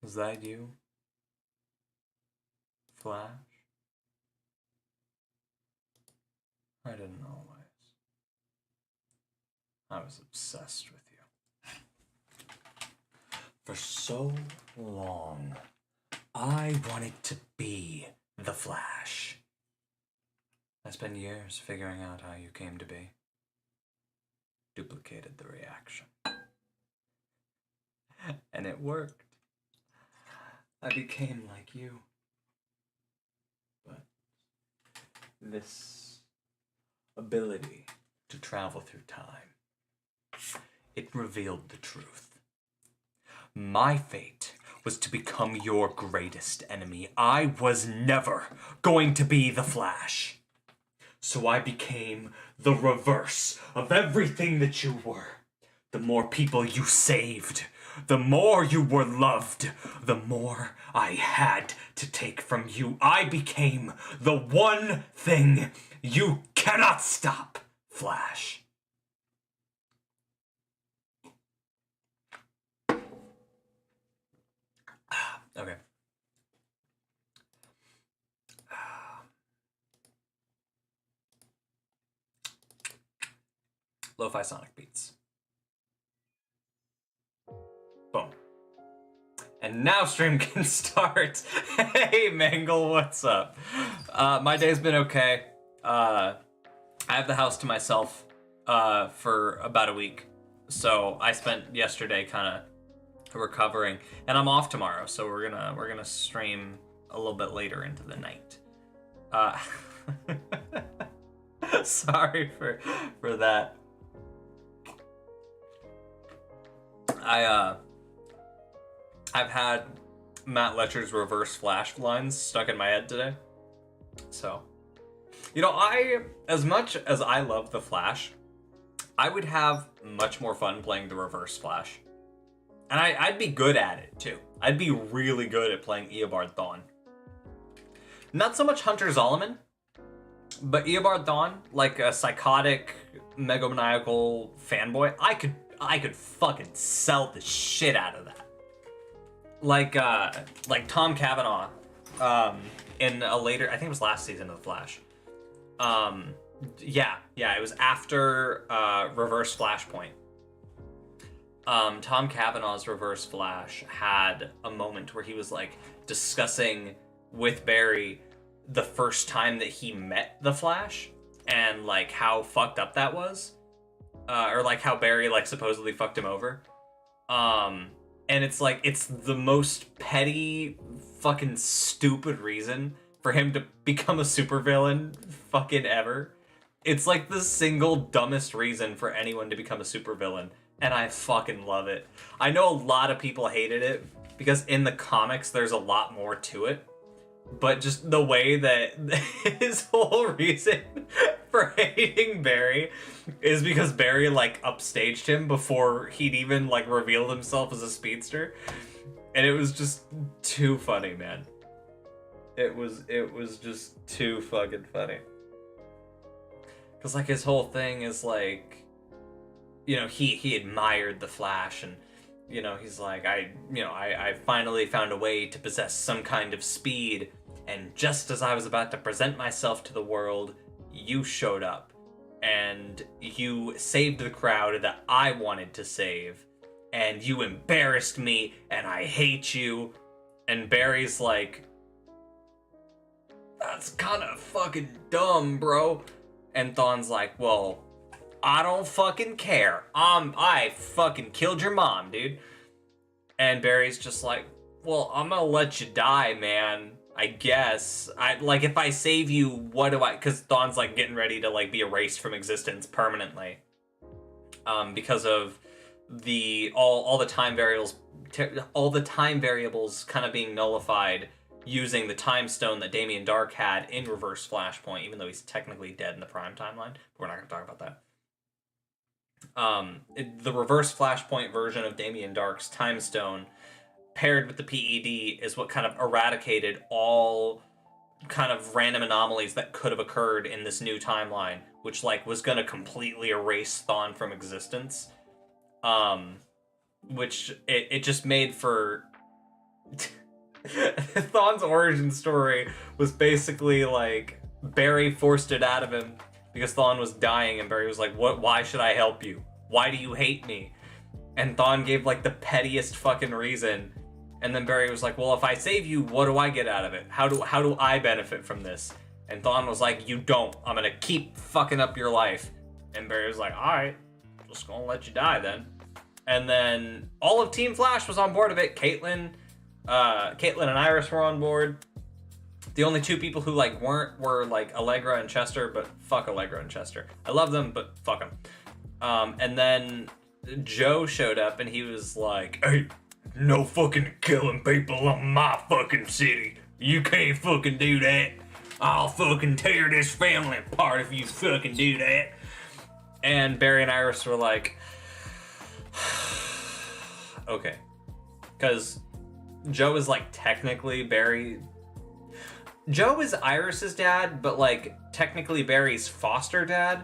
Was that you, Flash? I didn't always. I was obsessed with you. For so long, I wanted to be the Flash. I spent years figuring out how you came to be. Duplicated the reaction. And it worked. I became like you. But this ability to travel through time, it revealed the truth. My fate was to become your greatest enemy. I was never going to be the Flash. So I became the reverse of everything that you were. The more people you saved, the more you were loved, the more I had to take from you. I became the one thing you cannot stop, Flash. Okay. Lo-fi sonic beats. Boom. And now stream can start. Hey Mangle, what's up? My day's been okay. I have the house to myself for about a week. So I spent yesterday kind of recovering, and I'm off tomorrow, so we're gonna stream a little bit later into the night. Sorry for that. I've had Matt Letcher's reverse flash lines stuck in my head today. So, you know, as much as I love the Flash, I would have much more fun playing the reverse Flash. And I'd be good at it, too. I'd be really good at playing Eobard Thawne. Not so much Hunter Zolomon, but Eobard Thawne, like a psychotic, megomaniacal fanboy, I could fucking sell the shit out of that. Like Tom Cavanaugh, in a later, I think it was last season of The Flash. Yeah, it was after Reverse Flashpoint. Tom Cavanaugh's Reverse Flash had a moment where he was like discussing with Barry the first time that he met the Flash and like how fucked up that was, or like how Barry like supposedly fucked him over. And it's like, it's the most petty, fucking stupid reason for him to become a supervillain fucking ever. It's like the single dumbest reason for anyone to become a supervillain, and I fucking love it. I know a lot of people hated it, because in the comics there's a lot more to it, but just the way that his whole reason for hating Barry is because Barry like upstaged him before he'd even like revealed himself as a speedster, and it was just too funny, man. It was just too fucking funny. Cause like his whole thing is like, you know, he admired the Flash, and you know, he's like, I finally found a way to possess some kind of speed, and just as I was about to present myself to the world, you showed up, and you saved the crowd that I wanted to save, and you embarrassed me, and I hate you. And Barry's like, that's kind of fucking dumb, bro. And Thawne's like, well, I don't fucking care. I fucking killed your mom, dude. And Barry's just like, well, I'm gonna let you die, man. I guess. Like, if I save you, what do I... Because Thawne's, like, getting ready to, like, be erased from existence permanently. Because of all the time variables kind of being nullified using the time stone that Damien Dark had in Reverse Flashpoint, even though he's technically dead in the Prime timeline. But we're not going to talk about that. The Reverse Flashpoint version of Damien Dark's time stone paired with the PED is what kind of eradicated all kind of random anomalies that could have occurred in this new timeline, which like was going to completely erase Thawne from existence. Which it just made for Thawne's origin story was basically like Barry forced it out of him because Thawne was dying, and Barry was like, "What? Why should I help you? Why do you hate me?" And Thawne gave like the pettiest fucking reason, and then Barry was like, "Well, if I save you, what do I get out of it? How do I benefit from this?" And Thawne was like, "You don't. I'm gonna keep fucking up your life." And Barry was like, "All right, just gonna let you die then." And then all of Team Flash was on board of it. Caitlin and Iris were on board. The only two people who like weren't were like Allegra and Chester, but fuck Allegra and Chester. I love them, but fuck them. And then Joe showed up and he was like, "Hey, no fucking killing people on my fucking city. You can't fucking do that. I'll fucking tear this family apart if you fucking do that." And Barry and Iris were like, okay. Because Joe is like technically Barry. Joe is Iris's dad, but like technically Barry's foster dad,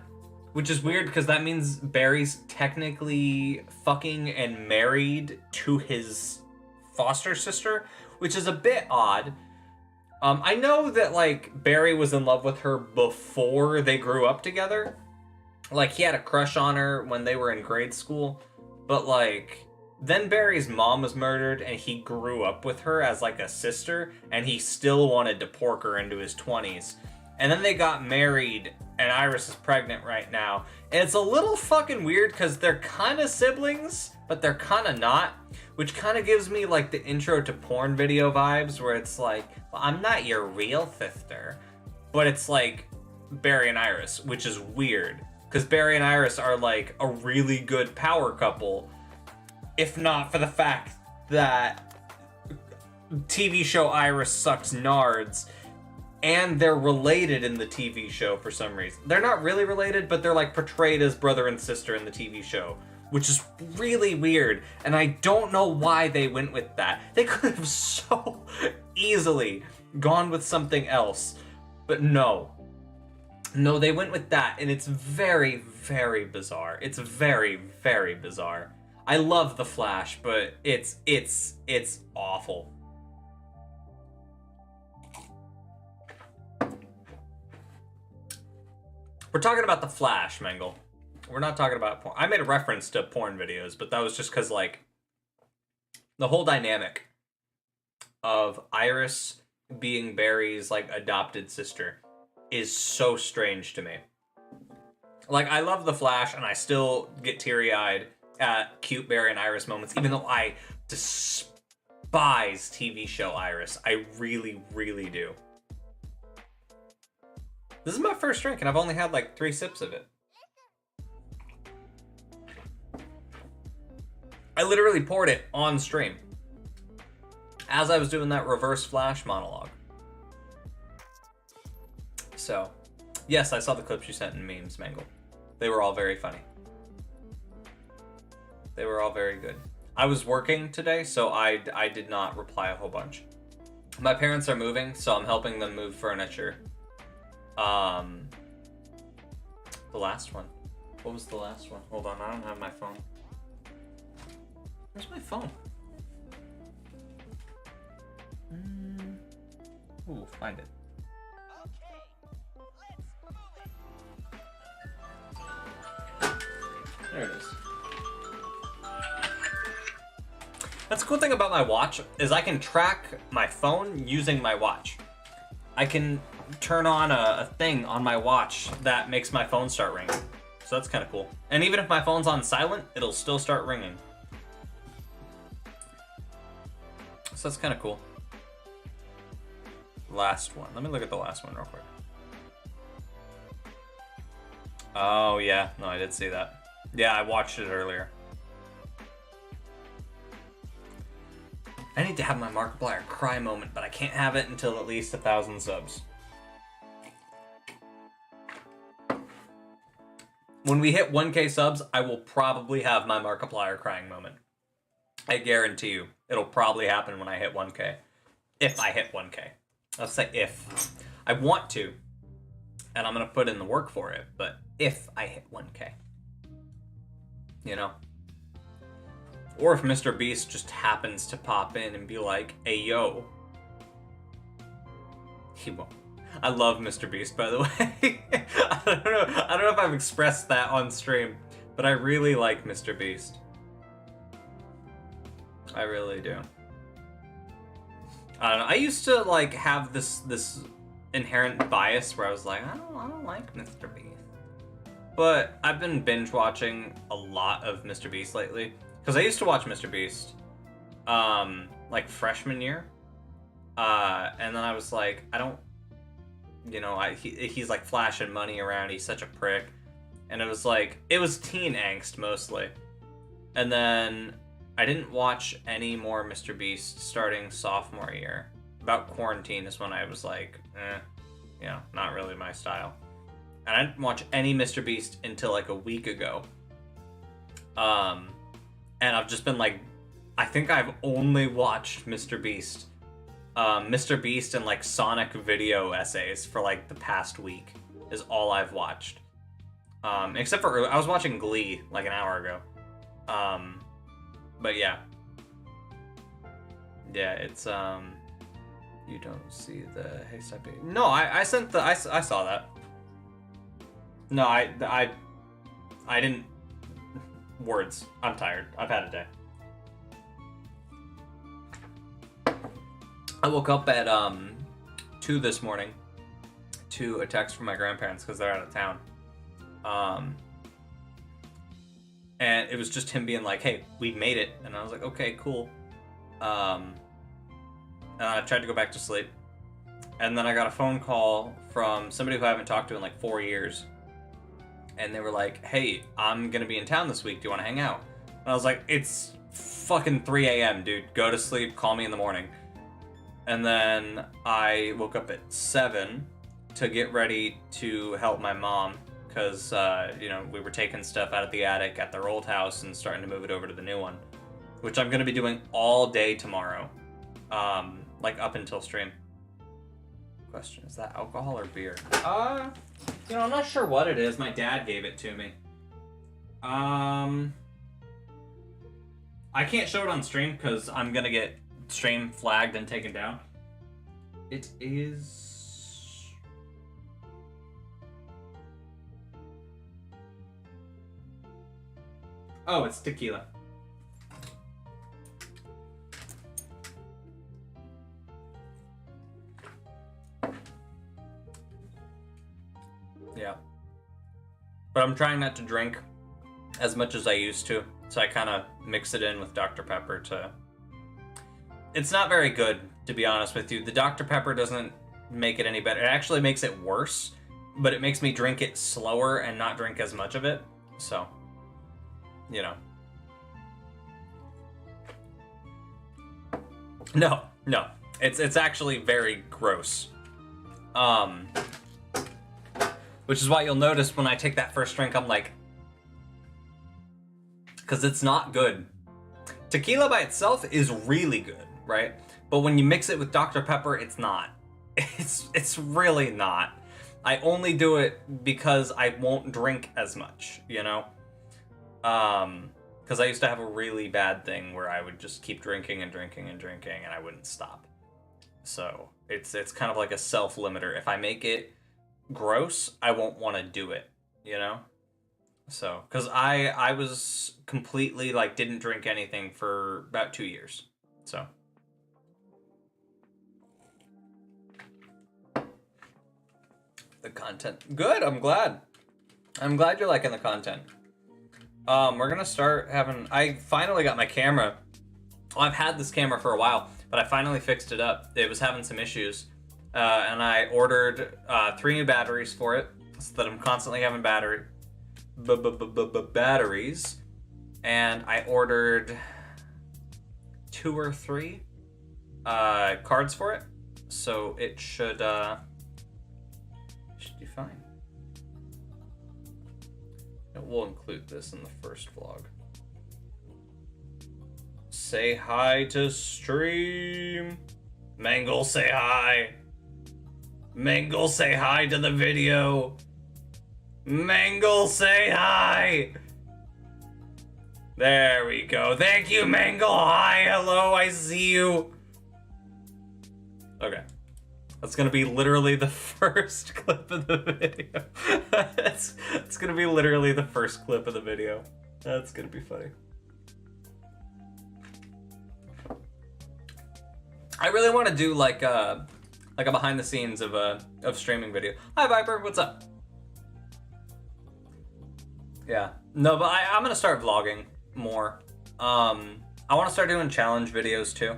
which is weird because that means Barry's technically fucking and married to his foster sister, which is a bit odd. I know that like Barry was in love with her before they grew up together. Like he had a crush on her when they were in grade school, but like then Barry's mom was murdered and he grew up with her as like a sister, and he still wanted to pork her into his 20s. And then they got married and Iris is pregnant right now. And it's a little fucking weird because they're kind of siblings, but they're kind of not, which kind of gives me like the intro to porn video vibes where it's like, well, I'm not your real sister, but it's like Barry and Iris, which is weird because Barry and Iris are like a really good power couple, if not for the fact that TV show Iris sucks nards, and they're related in the TV show for some reason. They're not really related, but they're like portrayed as brother and sister in the TV show, which is really weird, and I don't know why they went with that. They could have so easily gone with something else, but no. No, they went with that, and it's very, very bizarre. It's very, very bizarre. I love The Flash, but it's awful. We're talking about The Flash, Mangle. We're not talking about porn. I made a reference to porn videos, but that was just because, like, the whole dynamic of Iris being Barry's, like, adopted sister is so strange to me. Like, I love The Flash, and I still get teary-eyed at cute Barry and Iris moments, even though I despise TV show Iris. I really, really do. This is my first drink, and I've only had like 3 sips of it. I literally poured it on stream as I was doing that reverse Flash monologue. So, yes, I saw the clips you sent in memes, Mangle. They were all very funny. They were all very good. I was working today, so I did not reply a whole bunch. My parents are moving, so I'm helping them move furniture. The last one. What was the last one? Hold on, I don't have my phone. Where's my phone? Ooh, find it. There it is. That's the cool thing about my watch, is I can track my phone using my watch. I can turn on a thing on my watch that makes my phone start ringing. So that's kind of cool. And even if my phone's on silent, it'll still start ringing. So that's kind of cool. Last one. Let me look at the last one real quick. Oh, yeah. No, I did see that. Yeah, I watched it earlier. I need to have my Markiplier cry moment, but I can't have it until at least 1,000 subs. When we hit 1K subs, I will probably have my Markiplier crying moment. I guarantee you, it'll probably happen when I hit 1K. If I hit 1K. Let's say if. I want to, and I'm going to put in the work for it, but if I hit 1K. You know? Or if Mr. Beast just happens to pop in and be like, hey, yo. He won't. I love Mr. Beast, by the way. I don't know if I've expressed that on stream, but I really like Mr. Beast. I really do. I don't know. I used to like have this inherent bias where I was like, I don't like Mr. Beast. But I've been binge watching a lot of Mr. Beast lately. Because I used to watch Mr. Beast, like freshman year. And then I was like, I don't, you know, he's like flashing money around. He's such a prick. And it was like, it was teen angst mostly. And then I didn't watch any more Mr. Beast starting sophomore year. About quarantine is when I was like, you know, not really my style. And I didn't watch any Mr. Beast until like a week ago. And I've just been like, I think I've only watched Mr. Beast. Mr. Beast and like Sonic video essays for like the past week is all I've watched. Except for, I was watching Glee like an hour ago. But yeah. Yeah, it's, you don't see the haystack page. No, I sent the, I saw that. No, I didn't. Words. I'm tired. I've had a day. I woke up at 2 this morning to a text from my grandparents because they're out of town. And it was just him being like, hey, we made it. And I was like, okay, cool. And I tried to go back to sleep. And then I got a phone call from somebody who I haven't talked to in like 4 years. And they were like, hey, I'm gonna be in town this week. Do you want to hang out? And I was like, it's fucking 3 a.m., dude. Go to sleep. Call me in the morning. And then I woke up at 7 to get ready to help my mom. Because, you know, we were taking stuff out of the attic at their old house and starting to move it over to the new one. Which I'm gonna be doing all day tomorrow. Like up until stream. Question, is that alcohol or beer? You know, I'm not sure what it is. My dad gave it to me. I can't show it on stream because I'm gonna get stream flagged and taken down. It is... Oh, it's tequila. Yeah. But I'm trying not to drink as much as I used to, so I kind of mix it in with Dr. Pepper to... It's not very good, to be honest with you. The Dr. Pepper doesn't make it any better. It actually makes it worse, but it makes me drink it slower and not drink as much of it. So, you know. No. It's actually very gross. Which is why you'll notice when I take that first drink, I'm like... Because it's not good. Tequila by itself is really good, right? But when you mix it with Dr. Pepper, it's not. It's really not. I only do it because I won't drink as much, you know? Because I used to have a really bad thing where I would just keep drinking and drinking and drinking and I wouldn't stop. So it's kind of like a self-limiter. If I make it gross, I won't want to do it, you know? So, because I was completely, like, didn't drink anything for about 2 years, so. The content. Good, I'm glad. I'm glad you're liking the content. We're gonna start having... I finally got my camera. Well, I've had this camera for a while, but I finally fixed it up. It was having some issues. And I ordered 3 new batteries for it, so that I'm constantly having batteries. And I ordered 2 or 3 cards for it, so it should be fine. And we'll include this in the first vlog. Say hi to stream. Mangle, say hi. Mangle, say hi to the video. Mangle, say hi. There we go. Thank you, Mangle. Hi, hello, I see you. Okay. That's gonna be literally the first clip of the video. it's gonna be literally the first clip of the video. That's gonna be funny. I really want to do like a behind the scenes of streaming video. Hi Viper, what's up? Yeah, no, but I'm gonna start vlogging more. I want to start doing challenge videos too.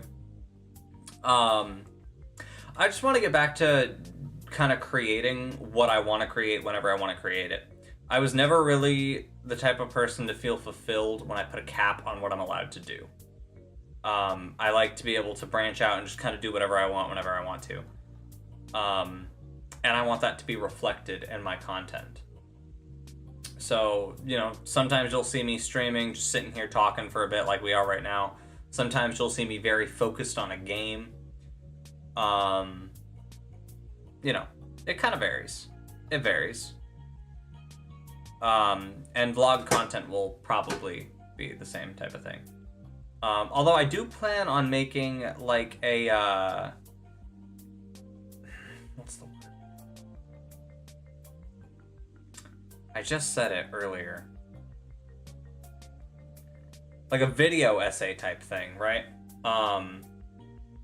I just want to get back to kind of creating what I want to create whenever I want to create it. I was never really the type of person to feel fulfilled when I put a cap on what I'm allowed to do. I like to be able to branch out and just kind of do whatever I want whenever I want to. And I want that to be reflected in my content. So, you know, sometimes you'll see me streaming, just sitting here talking for a bit like we are right now. Sometimes you'll see me very focused on a game. You know, it kind of varies. It varies. And vlog content will probably be the same type of thing. Although I do plan on making like a, what's the word? I just said it earlier. Like a video essay type thing, right?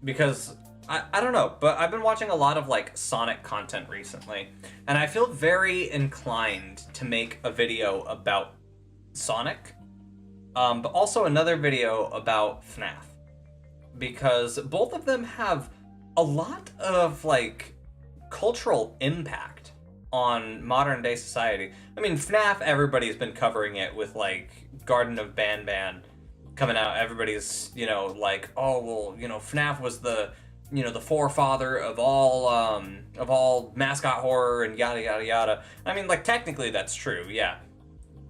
Because I don't know, but I've been watching a lot of like Sonic content recently, and I feel very inclined to make a video about Sonic, but also another video about FNAF, because both of them have a lot of like cultural impact on modern day society. I mean, FNAF, everybody's been covering it with like Garden of Banban coming out. Everybody's, you know, like, oh, well, you know, FNAF was the, you know, the forefather of all mascot horror and yada yada yada. I mean, like, technically that's true, yeah.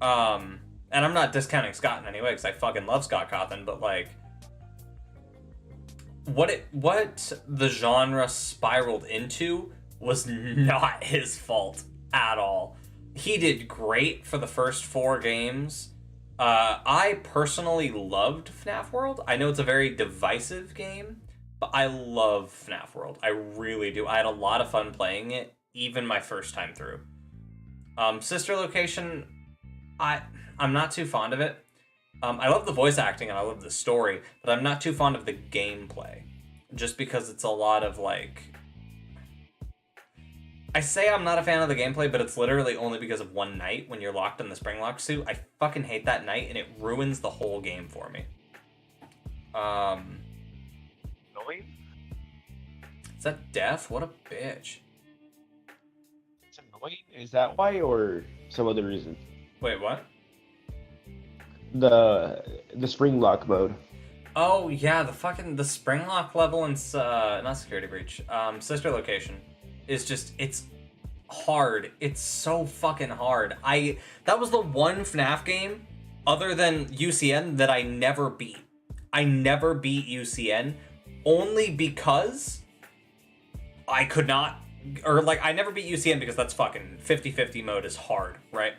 And I'm not discounting Scott in any way, because I fucking love Scott Cawthon, but like, what the genre spiraled into was not his fault at all. He did great for the first 4 games. I personally loved FNAF World. I know it's a very divisive game, but I love FNAF World. I really do. I had a lot of fun playing it, even my first time through. Sister Location, I'm not too fond of it. I love the voice acting and I love the story, but I'm not too fond of the gameplay. Just because it's a lot of like... I say I'm not a fan of the gameplay, but it's literally only because of one night when you're locked in the Springlock suit. I fucking hate that night, and it ruins the whole game for me. Annoying? Is that Death? What a bitch. It's annoying? Is that why, or some other reason? Wait, what? The spring lock mode. Oh, yeah, the Springlock level in, not Security Breach, Sister Location is just, it's hard. It's so fucking hard. That was the one FNAF game, other than UCN, that I never beat. I never beat UCN, only because I could not, or like, I never beat UCN because that's fucking 50-50 mode is hard, right?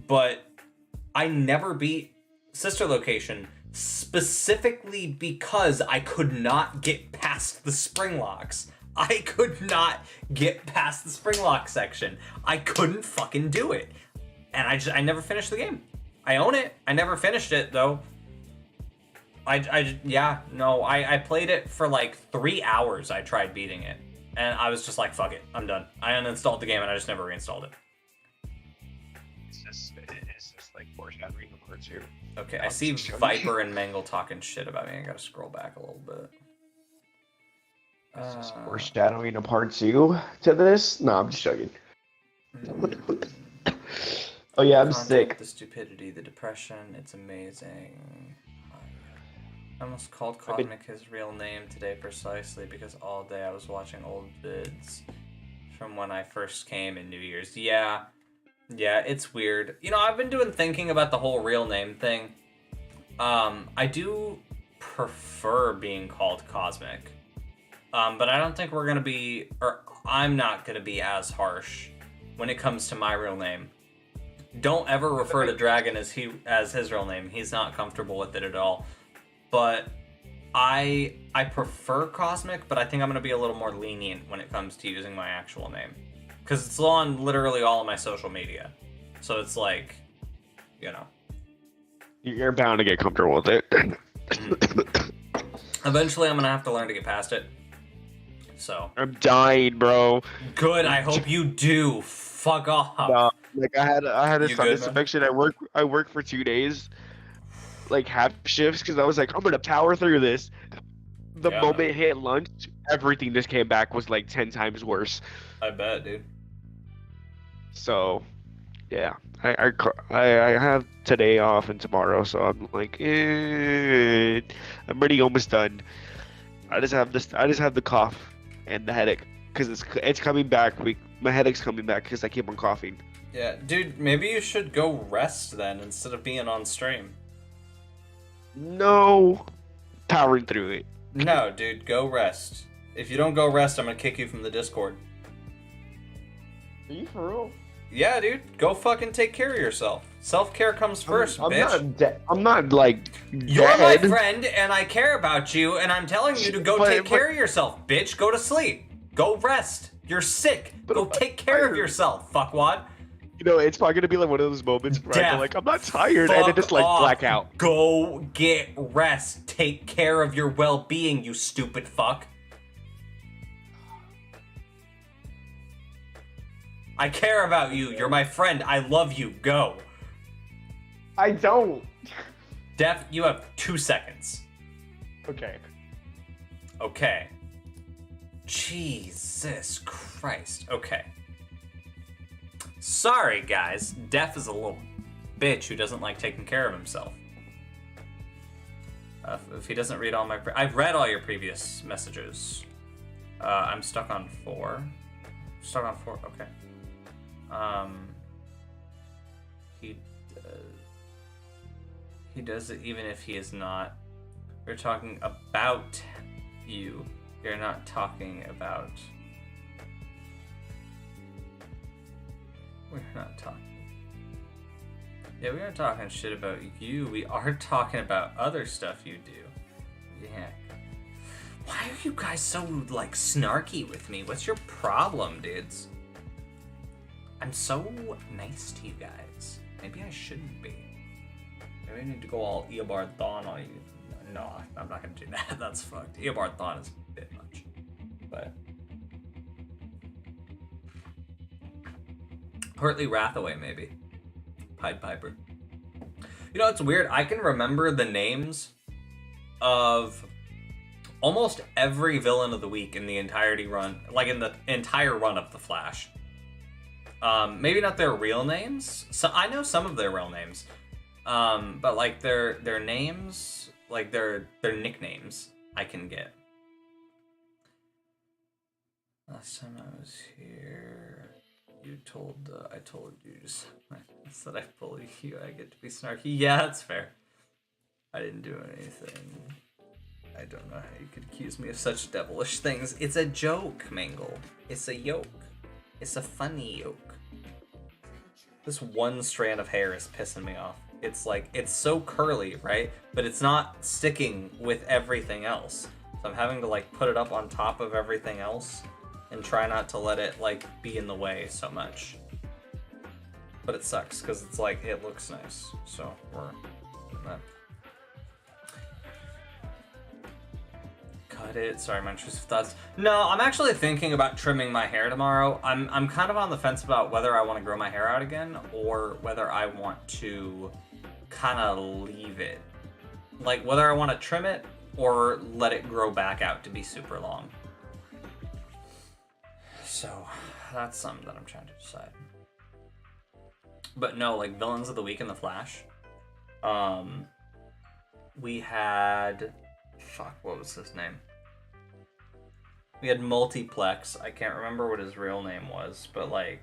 But I never beat Sister Location specifically because I could not get past the Springlocks. I could not get past the Springlock section. I couldn't fucking do it. And I never finished the game. I own it. I never finished it though. I played it for like 3 hours. I tried beating it. And I was just like, fuck it, I'm done. I uninstalled the game and I just never reinstalled it. It's just like foreshadowing the parts here. Okay, I see Viper and Mangle talking shit about me. I gotta scroll back a little bit. Is this foreshadowing a part 2 to this? No, I'm just joking. Oh yeah, I'm sick. The stupidity, the depression, it's amazing. I almost called Cosmic his real name today precisely because all day I was watching old vids from when I first came in New Year's. Yeah, it's weird. You know, I've been thinking about the whole real name thing. I do prefer being called Cosmic. But I don't think we're gonna be, or I'm not gonna be as harsh when it comes to my real name. Don't ever refer to Dragon as his real name. He's not comfortable with it at all. But I prefer Cosmic, but I think I'm gonna be a little more lenient when it comes to using my actual name, because it's on literally all of my social media. So it's like, you know, You're bound to get comfortable with it. eventually I'm gonna have to learn to get past it. So I'm dying, bro. good. I hope you do. Fuck off. No, like I had a You sinus good, man? infection. I worked for 2 days, like half shifts, because I was like, I'm gonna power through this. The Yeah. moment it hit lunch, everything just came back was like 10 times worse. I bet, dude. So, yeah, I have today off and tomorrow, so I'm like, I'm already almost done. I just have the cough and the headache because it's coming back. My headache's coming back because I keep on coughing. Yeah, dude, maybe you should go rest then instead of being on stream. No, powering through it. No, dude, go rest. If you don't go rest, I'm gonna kick you from the Discord. Are you for real? Yeah, dude, go fucking take care of yourself. Self-care comes first, I'm bitch. not dead. I'm not like You're my dead. friend, and I care about you, and I'm telling you to go take care of yourself, bitch. Go to sleep. Go rest. You're sick. But Go I'm take care of tired. yourself, fuckwad. You know, it's probably gonna be like one of those moments where I Death. go like, I'm not tired, and it just like Fuck black off. out. Go get rest. Take care of your well-being, you stupid fuck. I care about you. You're my friend. I love you. Go. I don't. Def, you have 2 seconds. Okay. Okay. Jesus Christ. Okay. Sorry, guys. Def is a little bitch who doesn't like taking care of himself. If he doesn't read all my... I've read all your previous messages. I'm stuck on 4. Stuck on 4, okay. He does it even if he is not. We're talking about you. You're not talking about... We're not talking... Yeah, we aren't talking shit about you. We are talking about other stuff you do. Yeah. Why are you guys so, like, snarky with me? What's your problem, dudes? I'm so nice to you guys. Maybe I shouldn't be. Maybe I need to go all Eobard Thawne on you. No, I'm not gonna do that. That's fucked. Eobard Thawne is a bit much. But... Partly Wrathaway, maybe. Pied Piper. You know, it's weird. I can remember the names of almost every villain of the week in the entirety run, like in the entire run of The Flash. Maybe not their real names. So I know some of their real names, but like their names, like their nicknames, I can get. Last time I was here, I told you just said I bully you. I get to be snarky. Yeah, that's fair. I didn't do anything. I don't know how you could accuse me of such devilish things. It's a joke, Mangle. It's a yoke. It's a funny yoke. This one strand of hair is pissing me off. It's like, it's so curly, right? But it's not sticking with everything else. So I'm having to like put it up on top of everything else and try not to let it like be in the way so much. But it sucks because it's like, it looks nice. So we're not. Cut it. Sorry, my intrusive thoughts. No, I'm actually thinking about trimming my hair tomorrow. I'm kind of on the fence about whether I want to grow my hair out again or whether I want to kind of leave it. Like whether I want to trim it or let it grow back out to be super long. So that's something that I'm trying to decide. But no, like villains of the week in The Flash. We had... Fuck, what was his name? We had Multiplex. I can't remember what his real name was, but like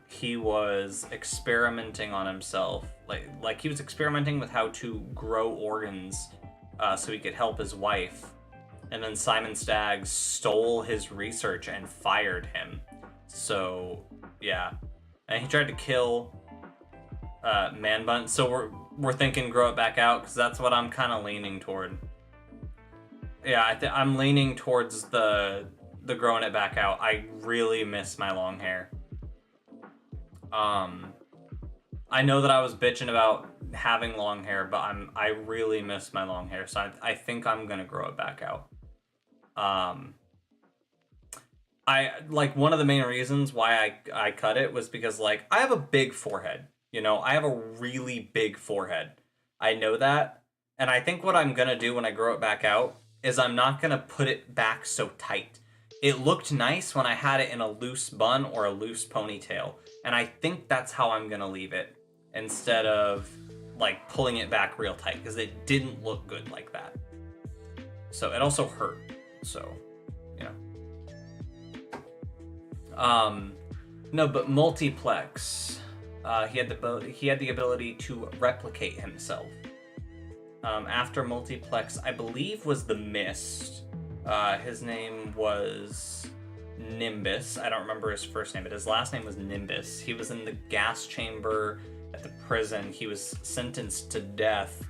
he was experimenting on himself. Like he was experimenting with how to grow organs so he could help his wife. And then Simon Stagg stole his research and fired him. So, yeah. And he tried to kill man bun. So we're thinking grow it back out, because that's what I'm kind of leaning toward. Yeah, I'm leaning towards the growing it back out. I really miss my long hair. I know that I was bitching about having long hair, but I really miss my long hair, so I think I'm gonna grow it back out. I like, one of the main reasons why I cut it was because, like, I have a big forehead. You know, I have a really big forehead. I know that, and I think what I'm gonna do when I grow it back out is I'm not gonna put it back so tight. It looked nice when I had it in a loose bun or a loose ponytail, and I think that's how I'm gonna leave it, instead of like pulling it back real tight, because it didn't look good like that. So it also hurt. So, you know. No, but Multiplex, he had the ability to replicate himself. After Multiplex, I believe, was the Mist. His name was Nimbus. I don't remember his first name, but his last name was Nimbus. He was in the gas chamber at the prison. He was sentenced to death.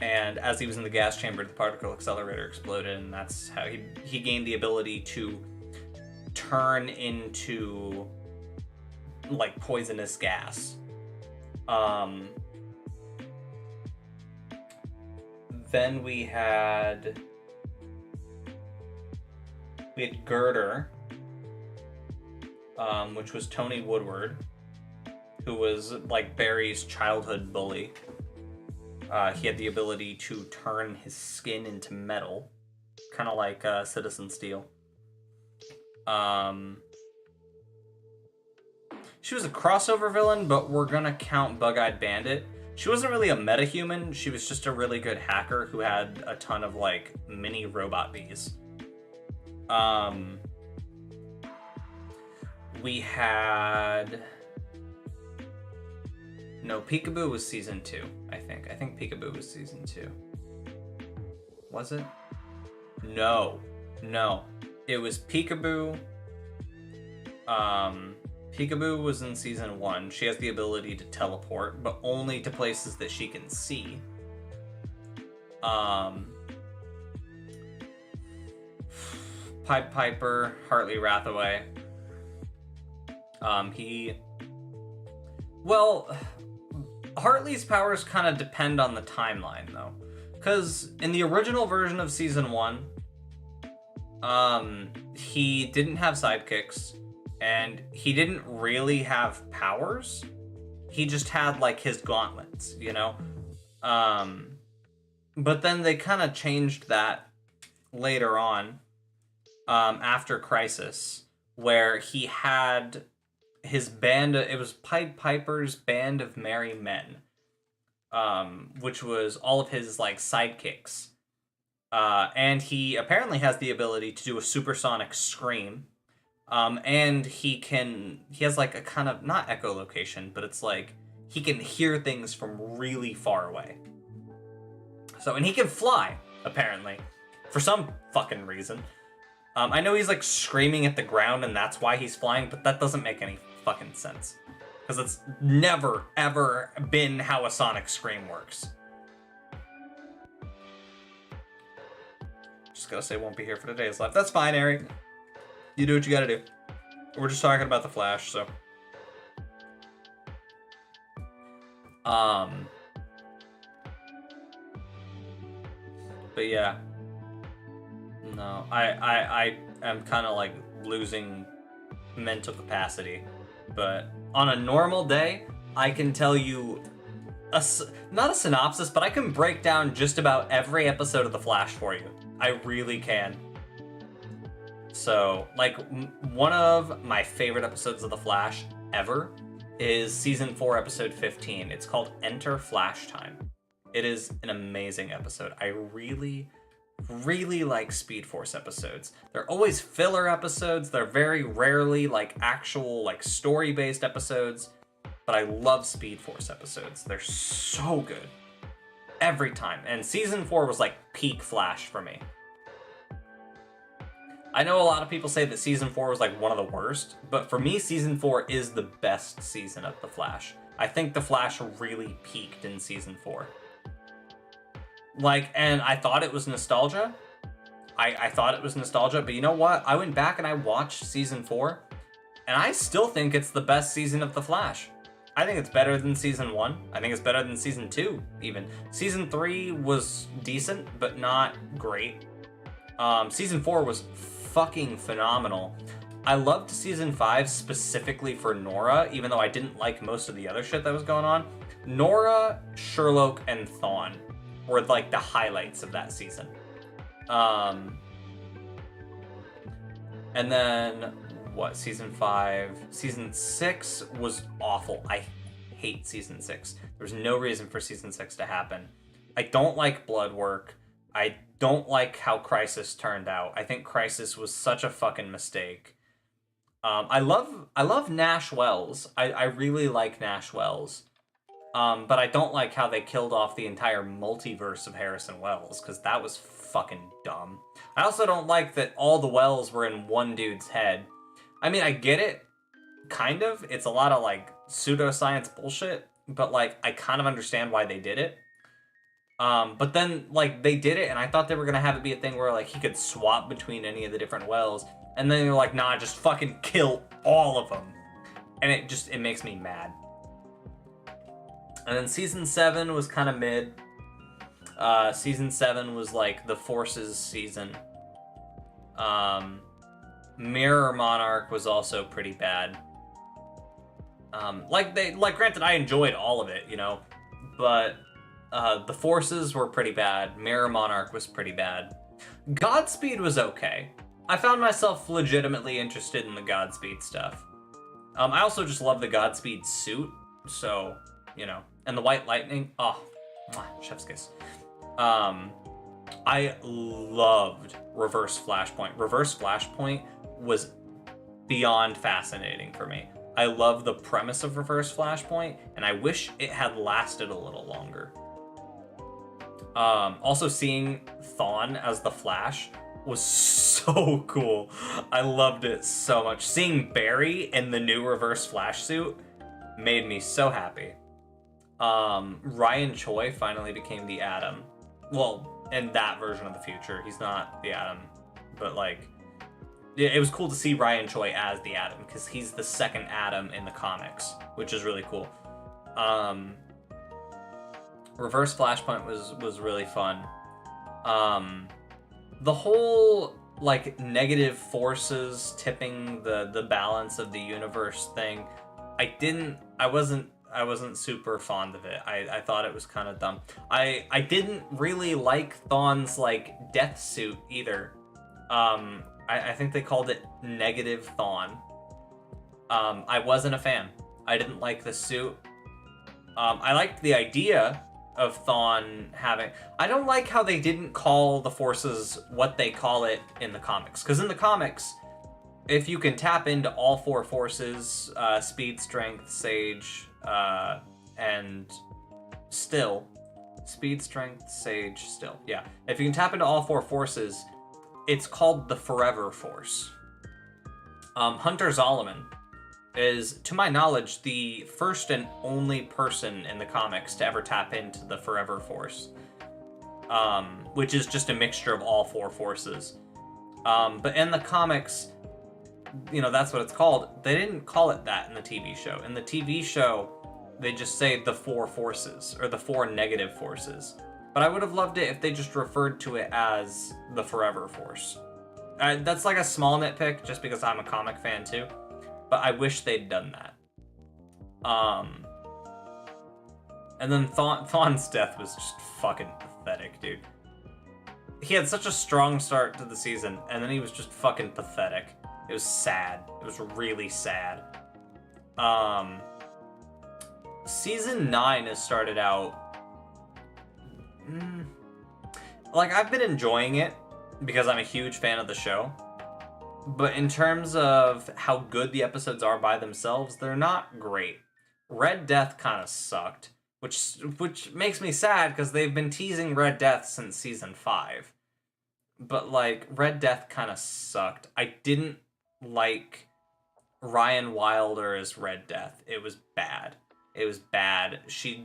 And as he was in the gas chamber, the particle accelerator exploded, and that's how he gained the ability to turn into, like, poisonous gas. Then we had Girder, which was Tony Woodward, who was, like, Barry's childhood bully. He had the ability to turn his skin into metal, kind of like Citizen Steel. She was a crossover villain, but we're gonna count Bug-Eyed Bandit. She wasn't really a metahuman. She was just a really good hacker who had a ton of, like, mini robot bees. We had... No, Peekaboo was season 2, I think. I think Peekaboo was season 2. Was it? No. It was Peekaboo. Peekaboo was in season 1. She has the ability to teleport, but only to places that she can see. Pied Piper, Hartley Rathaway. Well, Hartley's powers kind of depend on the timeline, though. Because in the original version of season 1, he didn't have sidekicks, and he didn't really have powers. He just had, like, his gauntlets, you know? But then they kind of changed that later on, after Crisis, where he had his band, it was Pied Piper's Band of Merry Men, which was all of his, like, sidekicks. And he apparently has the ability to do a supersonic scream. And he has, like, a kind of, not echolocation, but it's like, he can hear things from really far away. So, and he can fly, apparently, for some fucking reason. I know he's, like, screaming at the ground and that's why he's flying, but that doesn't make any fucking sense. Because it's never, ever been how a sonic scream works. Just gotta say, won't be here for today's live. That's fine, Eric. You do what you gotta do. We're just talking about the Flash, so. But yeah. No, I am kind of, like, losing mental capacity. But on a normal day, I can tell you, not a synopsis, but I can break down just about every episode of The Flash for you. I really can. So, like, one of my favorite episodes of The Flash ever is season 4, episode 15. It's called Enter Flash Time. It is an amazing episode. I really like Speed Force episodes. They're always filler episodes. They're very rarely, like, actual, like, story-based episodes. But I love Speed Force episodes. They're so good. Every time. And season 4 was, like, peak Flash for me. I know a lot of people say that season 4 was like one of the worst, but for me, season 4 is the best season of The Flash. I think The Flash really peaked in season 4. Like, and I thought it was nostalgia. I thought it was nostalgia, but you know what? I went back and I watched season 4, and I still think it's the best season of The Flash. I think it's better than season 1. I think it's better than season 2, even. Season 3 was decent, but not great. Season 4 was fucking phenomenal. I loved season 5 specifically for Nora, even though I didn't like most of the other shit that was going on. Nora, Sherlock, and Thawne were like the highlights of that season. And then what? Season 5, season 6 was awful. I hate season 6. There's no reason for season 6 to happen. I don't like Bloodwork. I don't like how Crisis turned out. I think Crisis was such a fucking mistake. I love Nash Wells. I really like Nash Wells. But I don't like how they killed off the entire multiverse of Harrison Wells, because that was fucking dumb. I also don't like that all the Wells were in one dude's head. I mean, I get it, kind of. It's a lot of, like, pseudoscience bullshit, but, like, I kind of understand why they did it. But then, like, they did it, and I thought they were gonna have it be a thing where, like, he could swap between any of the different Wells, and then they're like, nah, just fucking kill all of them. And it makes me mad. And then season 7 was kind of mid. Season 7 was like the Forces season. Mirror Monarch was also pretty bad. Granted, I enjoyed all of it, you know, but the Forces were pretty bad. Mirror Monarch was pretty bad. Godspeed was okay. I found myself legitimately interested in the Godspeed stuff. I also just love the Godspeed suit, so, you know. And the White Lightning, oh, chef's kiss. I loved Reverse Flashpoint. Reverse Flashpoint was beyond fascinating for me. I love the premise of Reverse Flashpoint, and I wish it had lasted a little longer. Also, seeing Thawne as the Flash was so cool. I loved it so much. Seeing Barry in the new Reverse Flash suit made me so happy. Ryan Choi finally became the Atom. Well, in that version of the future. He's not the Atom, but like, it was cool to see Ryan Choi as the Atom, because he's the second Atom in the comics, which is really cool. Reverse Flashpoint was really fun. The whole, like, negative forces tipping the balance of the universe thing, I wasn't super fond of it. I thought it was kind of dumb. I didn't really like Thawne's, like, death suit either. I think they called it Negative Thawne. I wasn't a fan. I didn't like the suit. I liked the idea of Thawne having... I don't like how they didn't call the forces what they call it in the comics. Because in the comics, if you can tap into all 4 forces, speed, strength, sage, and still. Speed, strength, sage, still. Yeah. If you can tap into all 4 forces, it's called the Forever Force. Hunter Zolomon is, to my knowledge, the first and only person in the comics to ever tap into the Forever Force, which is just a mixture of all 4 forces. But in the comics, you know, that's what it's called. They didn't call it that in the TV show. In the TV show, they just say the 4 forces, or the 4 negative forces. But I would have loved it if they just referred to it as the Forever Force. That's like a small nitpick, just because I'm a comic fan too. But I wish they'd done that. And then Thawne's death was just fucking pathetic, dude. He had such a strong start to the season, and then he was just fucking pathetic. It was sad. It was really sad. Season 9 has started out... like, I've been enjoying it, because I'm a huge fan of the show. But in terms of how good the episodes are by themselves, they're not great. Red Death kind of sucked, which makes me sad, because they've been teasing Red Death since season 5. but like Red Death kind of sucked. I didn't like Ryan Wilder as Red Death. It was bad. It was bad. She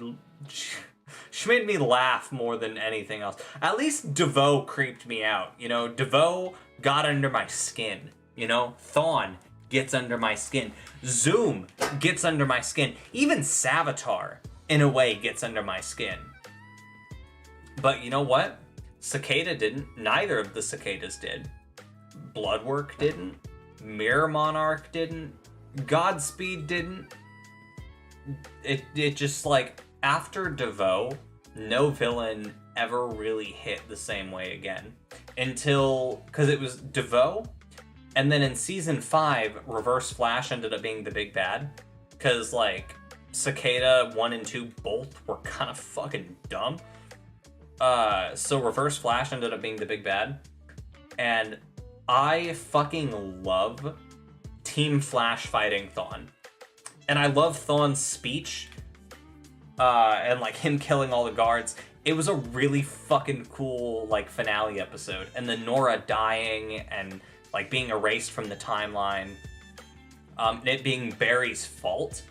made me laugh more than anything else. At least DeVoe creeped me out. You know, DeVoe got under my skin. You know, Thawne gets under my skin. Zoom gets under my skin. Even Savitar, in a way, gets under my skin. But you know what? Cicada didn't. Neither of the cicadas did. Bloodwork didn't. Mirror Monarch didn't. Godspeed didn't. It just like, after DeVoe, no villain ever really hit the same way again. Until, because it was DeVoe, and then in season 5, Reverse Flash ended up being the big bad. Because like, Cicada 1 and 2 both were kind of fucking dumb. So Reverse Flash ended up being the big bad. And I fucking love Team Flash fighting Thawne. And I love Thawne's speech. And like him killing all the guards. It was a really fucking cool like finale episode. And the Nora dying and like being erased from the timeline. It being Barry's fault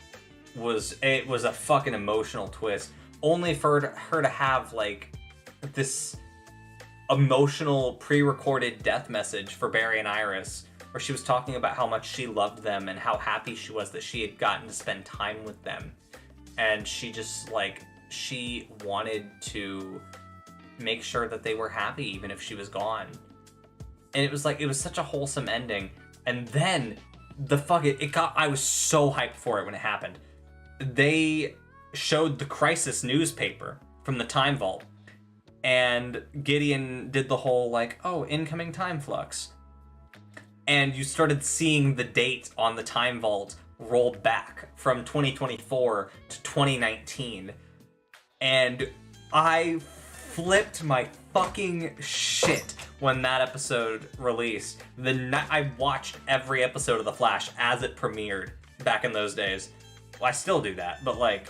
was a fucking emotional twist. Only for her to have like this emotional pre-recorded death message for Barry and Iris, where she was talking about how much she loved them and how happy she was that she had gotten to spend time with them. And she just like, she wanted to make sure that they were happy even if she was gone. And it was like, it was such a wholesome ending. And then I was so hyped for it when it happened. They showed the Crisis newspaper from the Time Vault. And Gideon did the whole like, oh, incoming time flux. And you started seeing the date on the Time Vault roll back from 2024 to 2019. And I flipped my fucking shit when that episode released. I watched every episode of The Flash as it premiered back in those days. Well, I still do that, but like,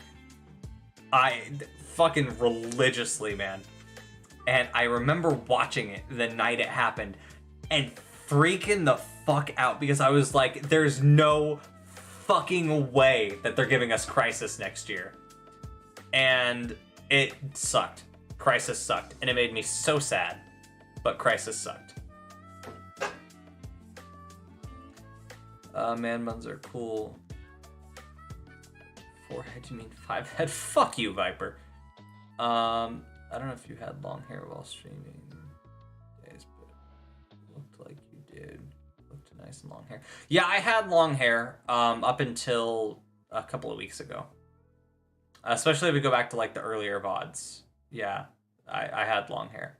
I fucking religiously, man. And I remember watching it the night it happened and freaking the fuck out because I was like, there's no fucking way that they're giving us Crisis next year. And it sucked. Crisis sucked. And it made me so sad. But Crisis sucked. Man buns are cool. 4-head, you mean 5-head? Fuck you, Viper. I don't know if you had long hair while streaming days, but it looked like you did. Looked nice and long hair. Yeah, I had long hair up until a couple of weeks ago. Especially if we go back to like the earlier VODs. Yeah, I had long hair.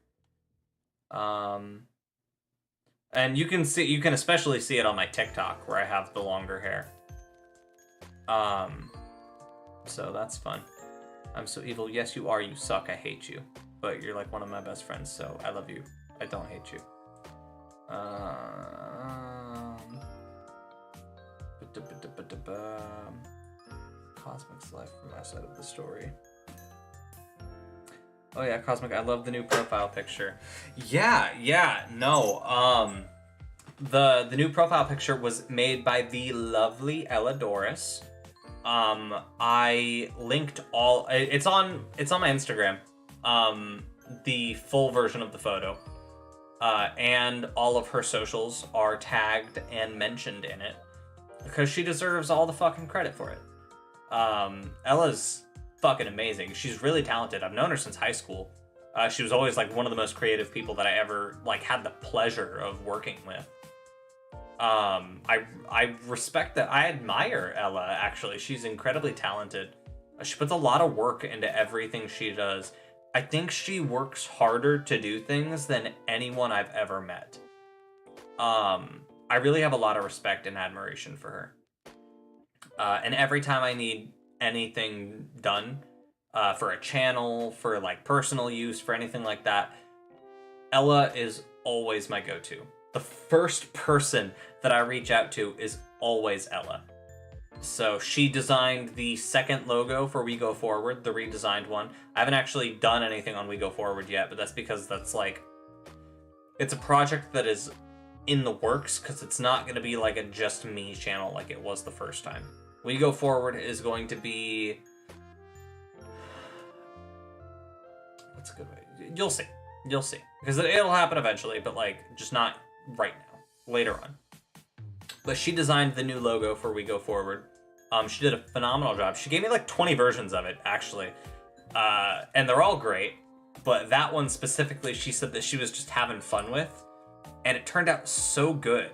And you can especially see it on my TikTok where I have the longer hair. So that's fun. I'm so evil. Yes, you are. You suck. I hate you. But you're like one of my best friends, so I love you. I don't hate you. Cosmic's life from my side of the story. Oh yeah, Cosmic, I love the new profile picture. Yeah, no. The new profile picture was made by the lovely Ella Doris. I linked all. It's on my Instagram. The full version of the photo, and all of her socials are tagged and mentioned in it because she deserves all the fucking credit for it. Ella's fucking amazing. She's really talented. I've known her since high school. She was always like one of the most creative people that I ever like had the pleasure of working with. I respect that. I admire Ella, actually. She's incredibly talented. She puts a lot of work into everything she does. I think she works harder to do things than anyone I've ever met. I really have a lot of respect and admiration for her. And every time I need anything done, for a channel, for like personal use, for anything like that, Ella is always my go-to. The first person that I reach out to is always Ella. So she designed the second logo for We Go Forward, the redesigned one. I haven't actually done anything on We Go Forward yet, but that's because that's like it's a project that is in the works because it's not going to be like a just me channel like it was the first time. We Go Forward is going to be... What's a good way? You'll see. You'll see. Because it'll happen eventually, but like just not right now. Later on. But she designed the new logo for We Go Forward. She did a phenomenal job. She gave me like 20 versions of it, actually. And they're all great. But that one specifically, she said that she was just having fun with. And it turned out so good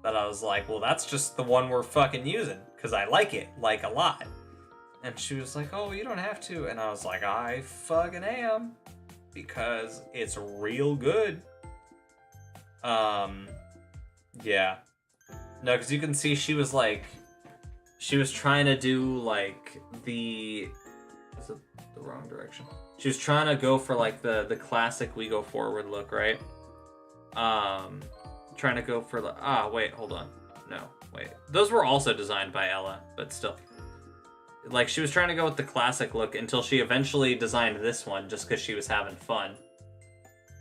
that I was like, well, that's just the one we're fucking using. Because I like it, like, a lot. And she was like, oh, you don't have to. And I was like, I fucking am. Because it's real good. Yeah. No, because you can see she was like... She was trying to do, like, the... Is it the wrong direction? She was trying to go for, like, the classic We Go Forward look, right? Trying to go for the... Ah, wait, hold on. No, wait. Those were also designed by Ella, but still. Like, she was trying to go with the classic look until she eventually designed this one just because she was having fun.